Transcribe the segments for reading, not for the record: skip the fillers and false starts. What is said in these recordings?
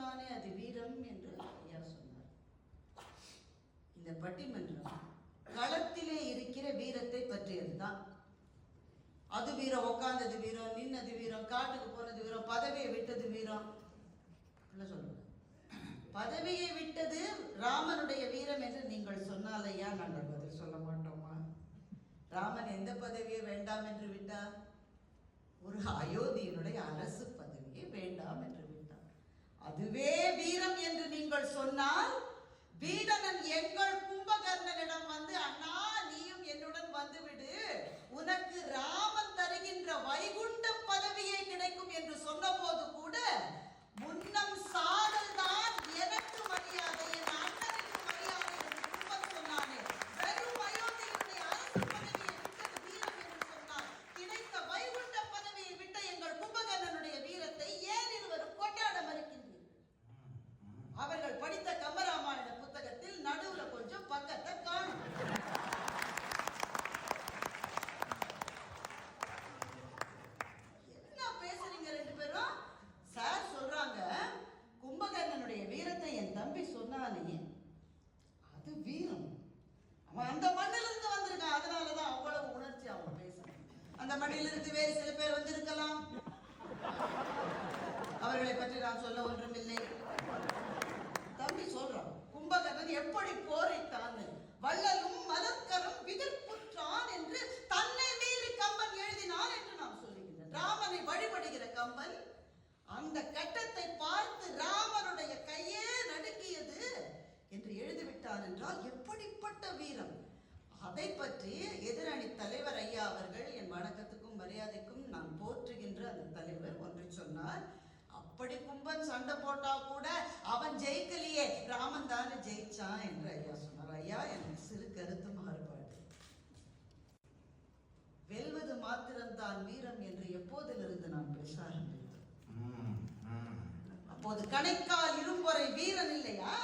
தானே அது வீரம் என்று ஐயா சொன்னார். இந்த பட்டிமன்றம் களத்திலே இருக்கிற வீரத்தை பற்றியதுதான். அது வீரம், உட்கார்ந்தது வீரம், நின்னது வீரம், காட்டுக்கு போனது வீரம், பதவியை விட்டது வீரம் சொல்லுங்க. பதவியை விட்டது ராமனுடைய வீரம் என்று நீங்கள் சொன்னாலையா நாங்கள் பதில் சொல்ல மாட்டோமா? ராமன் எந்த பதவியை வேண்டாம் என்று விட்டார்? ஒரு அயோத்தியினுடைய அரசு பதவியை வேண்டாம் என்று விட்டார். அதுவே வீரம் என்று நீங்கள் சொன்னால், வீடனன் எங்கள் கும்பகர்ணனிடம் வந்து, அண்ணா நீயும் என்னுடன் வந்துவிடு, உனக்கு ராமன் தருகின்ற வைகுண்ட பதவியை கிடைக்கும் என்று சொன்ன போது கூட முன்னம் சாதல் தான் எனக்கு மரியாதை, என் அண்ணனுக்கு மரியாதை என்று கும்பன் சொன்னானே. வெறும் அயோத்தியினுடைய அரசு பதவியை விட்டது வீரம் என்று சொன்னார். கிடைத்த வைகுண்ட பதவியை விட்ட எங்கள் கும்பகர்ணனுடைய வீரத்தை ஏன் இருவரும் கொண்டாட மறுக்கின்றீர்கள்? அவர்கள் படித்த கம்பராமாயண புத்தகத்தில் நடுவுல கொஞ்சம் பக்கத்தை காணும். என்ன பேசுறீங்க ரெண்டு பேரும்? சார் சொல்றாங்க, கும்பகர்ணனுடைய வீரத்தை என் தம்பி சொன்னானே அது வீரம். அவன் அந்த மண்ணிலிருந்து வந்திருக்கான், அதனாலதான் அவ்வளவு உணர்ச்சி அவங்க பேசுறாங்க. அந்த மண்ணிலிருந்து வேறு சில பேர் வந்திருக்கலாம், அவர்களை பற்றி நான் சொல்ல ஒன்றுமில்லை. தம்பி சொல்றான், கும்பகர்ணன் எப்படி போரிட்டான், வள்ளலும் மலர்க்கரும் விதிர்ப்புற்றான் என்று தன்னை மீறி கம்பன் எழுதினான் என்று நாம் சொல்லுகின்றோம். ராமனை வழிபடுகிற கம்பன் அந்த கட்டத்தை பார்த்து ராமனுடைய கையே நடுங்கியது என்று எழுதிவிட்டார் என்றால் எப்படிப்பட்ட வீரம்! அதை பற்றி எதிரணி தலைவர் ஐயா அவர்கள், என் வணக்கத்துக்கும் மரியாதைக்கும் நான் போற்றுகின்ற அந்த தலைவர் ஒன்று சொன்னார். அப்படி கும்பன் சண்டை போட்டா கூட அவன் ஜெயிக்கலையே, ராமன் தானே ஜெயிச்சான் என்று ஐயா சொன்னார். ஐயா, எனக்கு சிறு கருத்து மாறுபாடு. வெல்வது மாத்திரம்தான் வீரம் என்று எப்போதிலிருந்து நான் பேச ஆரம்பித்தேன்? அப்போது கணைக்கால் இரும்பொறை வீரன் இல்லையா?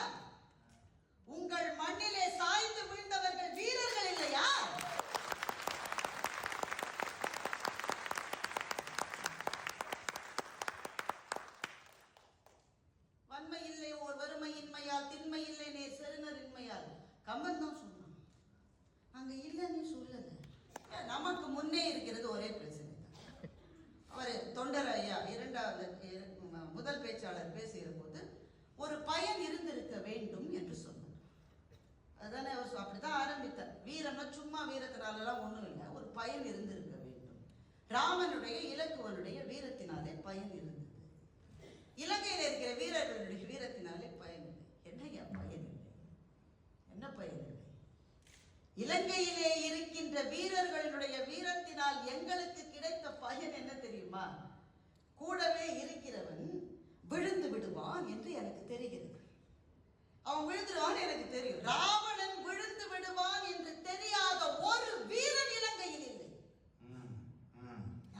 உங்கள் மண்ணிலே சாய்ந்து விழுந்தவர்கள் வீரர்கள் இல்லையா? வன்மை இல்லை ஓர் வறுமையின்மையால், திண்மை இல்லை நேர் செருணரின்மையால். கம்பன் தான் சொன்னான், அங்க இல்லைன்னு சொல்லல. நமக்கு முன்னே இருக்கிறது ஒரே பிரச்சனை. அவர் தொண்டர் ஐயா முதல் பேச்சாளர் பேசுகிற போது ஒரு பயன் இருந்திருக்க வேண்டும் என்று சொன்னார். அதுதானே அவர் அப்படித்தான் ஆரம்பித்தார். வீரம்னா சும்மா வீரத்தினாலெல்லாம் ஒண்ணும் இல்லை, ஒரு பயன் இருந்திருக்க வேண்டும். ராமனுடைய இலக்குவனுடைய வீரத்தினாலே பயன் இருந்தது. இலங்கையில் இருக்கிற வீரர்களுடைய வீரத்தினாலே பயன் இல்லை. என்னையா பயன் இல்லை? என்ன பயன் இல்லை? இலங்கையிலே இருக்கின்ற வீரர்களுடைய வீரத்தினால் எங்களுக்கு கிடைத்த பயன் என்ன தெரியுமா? கூடவே இருக்கிறவன் விழுந்து விடுவான் என்று எனக்கு தெரிகிறது. அவன் விழுந்துடுவான் எனக்கு தெரியும். ராவணன் விழுந்து விடுவான் என்று தெரியாத ஒரு வீரன் இலங்கையில் இல்லை.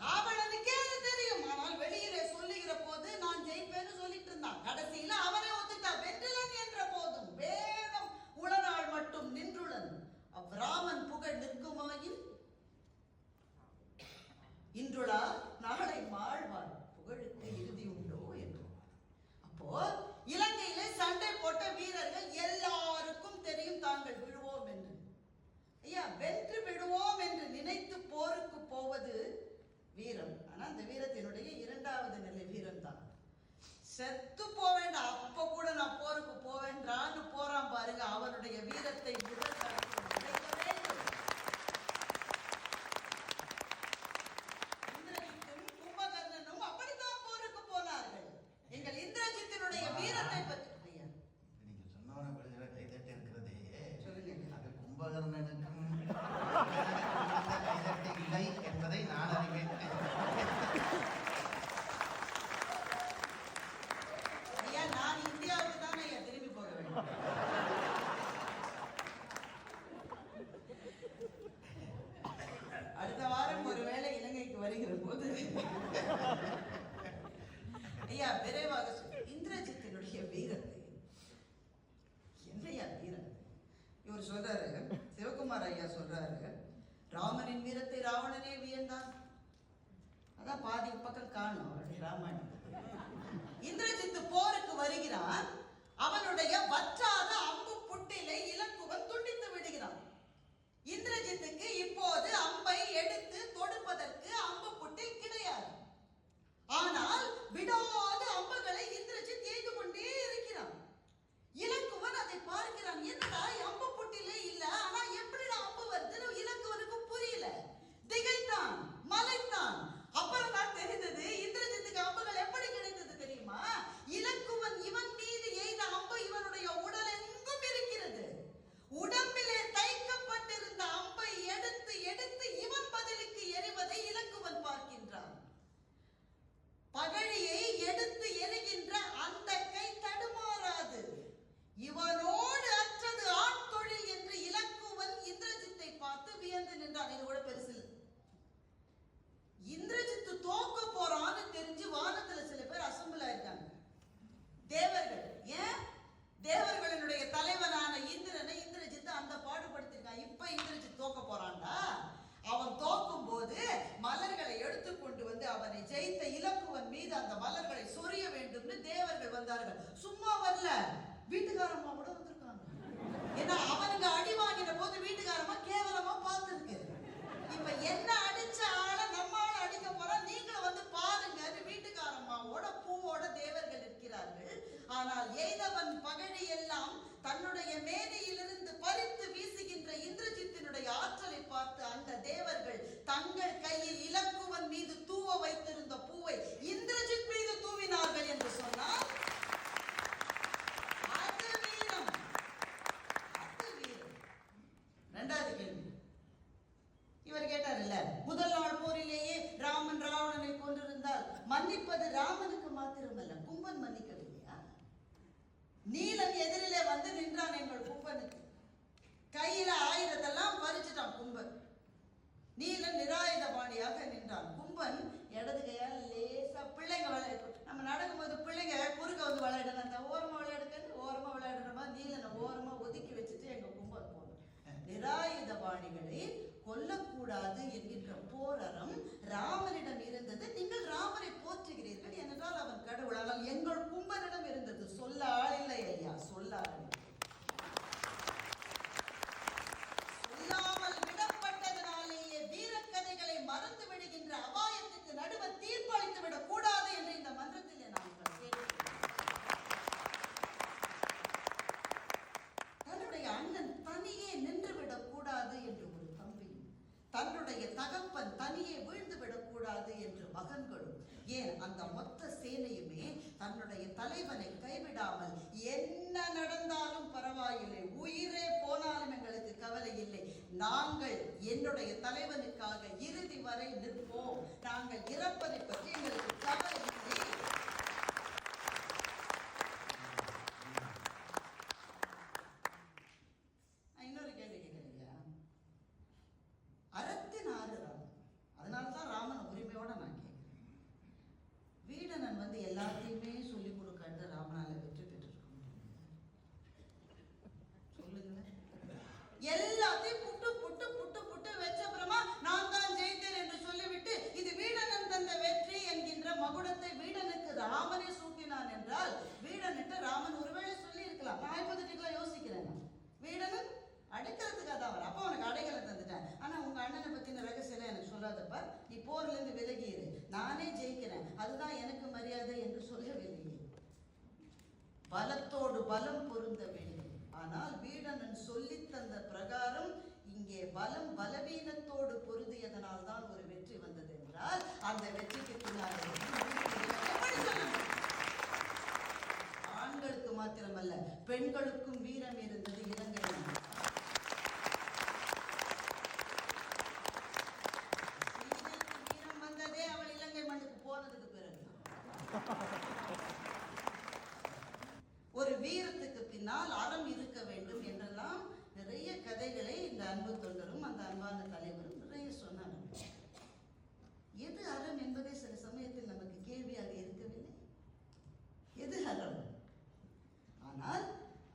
ராவணனுக்கே தெரியும், ஆனால் வெளியிலே சொல்லுகிற போது நான் ஜெயிப்பேன்னு சொல்லிட்டு இருந்தான். கடைசியில அவனே ஒத்துட்டான். வென்றலன் என்ற போதும் வேதம் உளநாள் மட்டும் நின்றுளன் ராமன் புகழ் நிற்குமாயின் இன்றுளா நாளை மாழ்வான் புகழுக்கு இறுதி உண்டோ என்று. அப்போ இலங்கையிலே சண்டை போட்ட வீரர்கள் எல்லாருக்கும் தெரியும் தாங்கள் விழுவோம் என்று. ஐயா, வென்று விடுவோம் என்று நினைத்து போருக்கு போவது வீரம். ஆனா அந்த வீரத்தினுடைய இரண்டாவது நிலை வீரம் தான். செத்து போவேண்டா, அப்ப கூட நான் போருக்கு போவேன்றான்னு போறான் பாருங்க, அவனுடைய வீரத்தை முதல் இந்திரஜித்தும் கும்பகர்ணனும் அப்படித்தான் போருக்கு போனார்கள். எங்கள் இந்திரஜித்தினுடைய வீரத்தை பற்றி நீங்க சொன்ன கைதட்டி இருக்கிறதே, சொல்லுங்க. அது கும்பகர்ணனுக்கும் கைதட்டி இல்லை என்பதை நான் அறிவேன். நான் இந்தியாவுக்கு தானே திரும்பி போக வேண்டும். அடுத்த வாரம் ஒருவேளை இலங்கைக்கு வருகிற போது ஐயா விரைவாக இந்திரஜித்தினுடைய வீரத்தை, என்னையா வீரம்? இவர் சொல்றாரு, சிவகுமார் ஐயா சொல்றாரு, ராமனின் வீரத்தை ராவணனே வியந்தான். அதான் பாதி பக்கம் காணும் அவருடைய ராமாயணம். இந்திரஜித்து போருக்கு வருகிறான். தன்னுடைய வற்றாத அம்பு புட்டிலை இலக்குவன் துண்டித்து விடுகிறான். இந்திரஜித்துக்கு இப்போது அம்பை எடுத்து தொடுப்பதற்கு அம்பு புட்டில் கிடையாது. ஆனால் விடாத அம்புகளை இந்திரஜித் எய்து கொண்டே இருக்கிறான். இலக்குவன் அதை பார்க்கிறான். என்னடா அம்பு புட்டிலே இல்ல, ஆனா எப்படிடா அம்பு வருதுன்னு இலக்குவனுக்கு புரியல. திகைத்தான், மலைத்தான். அப்புறம் தான் தெரிந்தது இந்திரஜித்துக்கு அம்புகள் எப்படி கிடைத்தது தெரியுமா? இலக்குவன் இவன் மீது எய்த அம்பு இவனுடைய உடல் எங்கும் இருக்கிறது. உடம்பிலே தைக்கப்பட்டிருந்த அம்பை எடுத்து எடுத்து இவன் பதிலுக்கு எறிவதை இலக்குவன் பார்க்கின்றான். பகழியை எடுத்து எறிகின்ற அந்த கை தடுமாறாது. இவனோடு அற்றது ஆண் தொழில் என்று இலக்குவன் இந்திரஜித்தை பார்த்து வியந்து நின்றான். இது கூட பெருசு. இந்திரஜித்து தோக்க போறான்னு தெரிஞ்சு வானத்துல சில பேர் அசம்பிள் ஆயிருக்காங்க. தேவர்கள். ஏன்? தேவர்களினுடைய தலைவனான இந்திரனை இந்திரஜித்து அந்த பாடுபடுத்திருக்கான். இப்ப இந்திரஜித் தோக்க போறான்டா. அவன் தோக்கும் போது மலர்களை எடுத்துக்கொண்டு வந்து அவனை ஜெயித்த இலக்குவன் மீது அந்த மலர்களை சொரிய வேண்டும்னு தேவர்கள் வந்தார்கள். சும்மா வரல, வீட்டுக்காரம்மா கூட வந்திருக்காங்க. ஏன்னா அவனுக்கு அடி வாங்கின போது வீட்டுக்காரம்மா கேவலமா பார்த்துருக்கு. இப்ப என்ன அடிச்ச ஆள நம்மால அடிக்க போறா, நீங்களும் வந்து பாருங்க. வீட்டுக்காரம்மாவோட பூவோட தேவர்கள் இருக்கிறார்கள். ஆனால் எய்தவன் பகழி எல்லாம் தன்னுடைய மேனியிலிருந்து பறித்து வீசுகின்ற இந்திரஜித்தினுடைய ஆற்றலை பார்த்து அந்த தேவர்கள் தங்கள் கையில் இலக்குவன் மீது தூவ வைத்திருந்த பூவை இந்திரஜித் மீது தூவினார்கள் என்று சொன்னால் அது வீரம். அது வீரம். இரண்டாவது கேள்வி இவர் கேட்டார் இல்ல, முதல் நாள் போரிலேயே ராமன் ராவணனை கொண்டிருந்தால் மன்னிப்பது ராமனுக்கு மாத்திரமல்ல, கும்பன் மன்னிக்கவில்லையா? நீலன் எதிரிலே வந்து நின்றான் எங்கள் கும்பனுக்கு. கையில ஆயுதத்தெல்லாம் பறிச்சுட்டான் கும்பன். நீலன் நிராயுதபாணியாக நின்றான். கும்பன் இடது கையால் லேசா பிள்ளைங்க விளையாடு, நம்ம நடக்கும்போது பிள்ளைங்க குறுக்க வந்து விளையாடுன அந்த ஓரமா விளையாடுக்கிறது, ஓரமா விளையாடுற மாதிரி நீலனை ஓரமா ஒதுக்கி வச்சுட்டு எங்க கும்பன் போனோம். நிராயுதபாணிகளை கொல்லக்கூடாது என்கின்ற போரறம் ராமனிடம் இருந்தது. நீங்கள் ராமரை போற்றுகிறீர்கள் என்றால் அவன் கடவுள். ஆனால் எங்கள் கும்பனிடம் இருந்தது. சொல்ல ஆள் இல்லை ஐயா, சொல்ல ஆள். சொல்லாமல் விடப்பட்டதனாலேயே வீரக்கதைகளை மறந்து விடுகின்ற அபாயத்துக்கு நடுவே தீர்ப்பளித்து விடக் கூடாது என்று இந்த மன்றத்தில் நாங்கள் கேட்கிறோம். தன்னுடைய அண்ணன் தனியே நின்று விடக் கூடாது என்று ஒரு தம்பியும், தன்னுடைய தகப்பன் தனியே வீழ்ந்து விடக்கூடாது என்று மகன்களும், ஏன் அந்த மொத்த சேனையுமே தன்னுடைய தலைவனை கைவிடாமல் என்ன நடந்தாலும் பரவாயில்லை, உயிரே போனாலும் எங்களுக்கு கவலை இல்லை, நாங்கள் என்னுடைய தலைவனுக்காக இறுதி வரை நிற்போம், நாங்கள் இறப்பதை பற்றி எங்களுக்கு கவலை இல்லை. இன்னொரு கேள்வி கேட்கிறீங்க. அறத்தின் ஆறு ராமன். அதனால்தான் ராமன் உரிமையோட நான் கேட்கிறேன். வீடனன் வந்து எல்லாத்தையுமே சொல்லிக் கொடுக்க ராமனால வெற்றி பெற்றிருக்க சொல்லுங்க. எல்லாத்தையும் புட்டு புட்டு புட்டு புட்டு வச்ச அப்புறமா நான் தான் ஜெயித்தேன் என்று சொல்லிவிட்டு இது வீடனன் தந்த வெற்றி என்கின்ற மகுடத்தை வீடனுக்கு ராமனே சூட்டினான் என்றால் வீடனிட்ட ராமன் ஒருவேளை சொல்லி இருக்கலாம். நான் ஹைபோதெட்டிக்கலா யோசிக்கிறேன். வீடனன் அடைக்கிறதுக்காக தான் வர, அப்போ அவனுக்கு அடைக்கலம் தந்துட்டேன். ஆனா உங்க அண்ணனை பத்தின ரகசியம் எனக்கு சொல்லாதப்ப, நீ போர்ல இருந்து விலகிடு, நானே ஜெயிக்கிறேன், அதுதான் எனக்கு மரியாதை என்று சொல்லவில்லையே. பலத்தோடு பலம் பொருந்த வேண்டும். ஆனால் வீடனன் சொல்லி தந்த பிரகாரம் இங்கே பலம் பலவீனத்தோடு பொருந்தியதனால் தான் ஒரு வெற்றி வந்தது என்றால் அந்த வெற்றிக்கு பின்னால் ஆண்களுக்கு மாத்திரமல்ல பெண்களுக்கும் வீரம் இருந்தது இலங்கையில். வீரம் வந்ததே அவள் இலங்கை மண்ணுக்கு போனதுக்கு பிறகு. ஒரு வீரத்துக்கு பின்னால் அறம் இருக்க வேண்டும் என்றெல்லாம் நிறைய கதைகளை இந்த அன்பு தொண்டரும் அந்த அன்பான தலைவரும் நிறைய சொன்னார்கள். எது அறம் என்பதே சில சமயத்தில் நமக்கு கேள்வியாக இருக்கவில்லை. எது அறம்? ஆனால்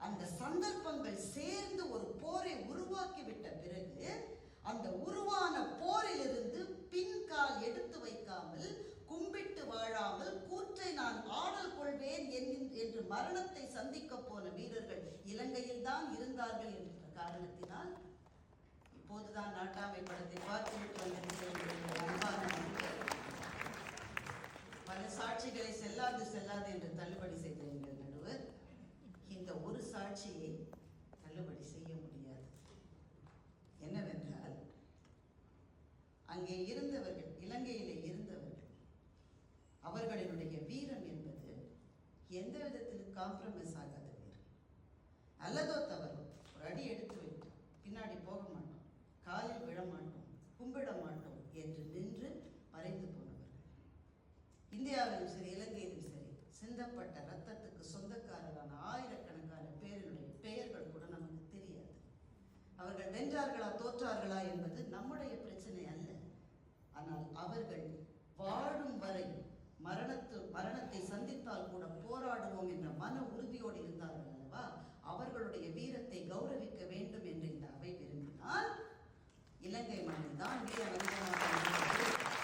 அந்த சந்தர்ப்பங்கள் சேர்ந்து ஒரு போரை உருவாக்கிவிட்ட பிறகு அந்த உருவான போரிலிருந்து பின்கால் எடுத்து வைக்காமல், கும்பிட்டு வாழாமல், கூற்றை நான் ஆடல் கொள்வேன் என்று மரணத்தை சந்திக்க போன வீரர்கள் இலங்கையில் தான் இருந்தார்கள் என்ற காரணத்தினால் இப்போதுதான் நாட்டாமை படத்தை பார்த்துவிட்டு வந்திருக்கிறேன். பல சாட்சிகளை செல்லாது என்று தள்ளுபடி செய்த எங்கள் நடுவர் இந்த ஒரு சாட்சியை தள்ளுபடி செய்ய முடியாது. என்னவென்றால் அங்கே இருந்தவர்கள், இலங்கையிலே இருந்தவர்கள், அவர்களினுடைய வீரம் என்பது எந்த விதத்திலும் காம்ப்ரமைஸ் ஆகாத வீரம். அல்லதோ தவறோ ஒரு அடி எடுத்து வைத்து பின்னாடி போக மாட்டோம், காலில் விழ மாட்டோம், கும்பிட மாட்டோம் என்று நின்று மறைந்து போனவர்கள். இந்தியாவிலும் சரி இலங்கையிலும் சரி சிந்தப்பட்ட ரத்தத்துக்கு சொந்தக்காரரான ஆயிரக்கணக்கான பேரினுடைய பெயர்கள் கூட நமக்கு தெரியாது. அவர்கள் வென்றார்களா தோற்றார்களா என்பது நம்முடைய பிரச்சனை அல்ல. ஆனால் அவர்கள் வாழும் வரை மரணத்தை சந்தித்தால் கூட போராடுவோம் என்ற மன உறுதியோடு இருந்தார்கள் அல்லவா? அவர்களுடைய வீரத்தை கௌரவிக்க வேண்டும் என்று இந்த அவை விரும்பினால் இலங்கை மண்ணில் தான் வீர வந்தனாக